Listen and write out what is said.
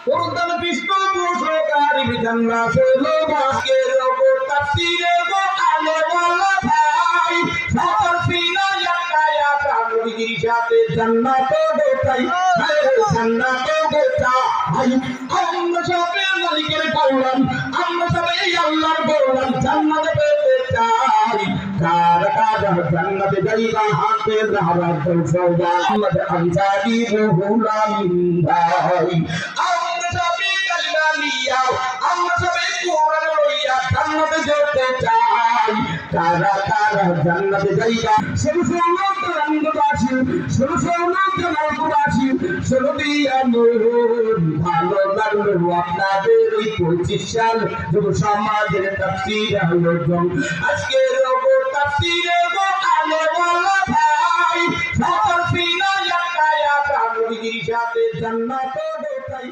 উর্দন কৃষ্ণ ঘোষকারী বিধান রাসূল বাসকের ওপর তাফসীরে গো আলে ওয়ালা ভাই সকল সিনা ইয়াকায়া নবীর সাথে জান্নাত গোটাই জান্নাত গোটাই আমরা সবে মালিকের গোলাম আমরা সবে আল্লাহর গোলাম জান্নাত পেতে চাই কার কার জান্নাতে যাইবা হাতে রাহাত সওদা আল্লাহ আনসারি রুহুল আমিন ভাই আমরা সবে কালিমা নিয়া আমরা সবে কোরআন লইয়া জান্নাতে যেতে চাই কারা কারা জান্নাতে যাইবা সমস্ত রঙ্গবাসী সমস্ত জনগণবাসী সরদি আমর ভালো লাগলো আপনাদের এই 25 সাল যুব সমাজের তাফসীর আয়োজন আজকের ওপর তাফসীরে গো আলে ওয়ালা ভাই সকল সিনা ইয়াকায়া নবীর সাথে জান্নাত গোটাই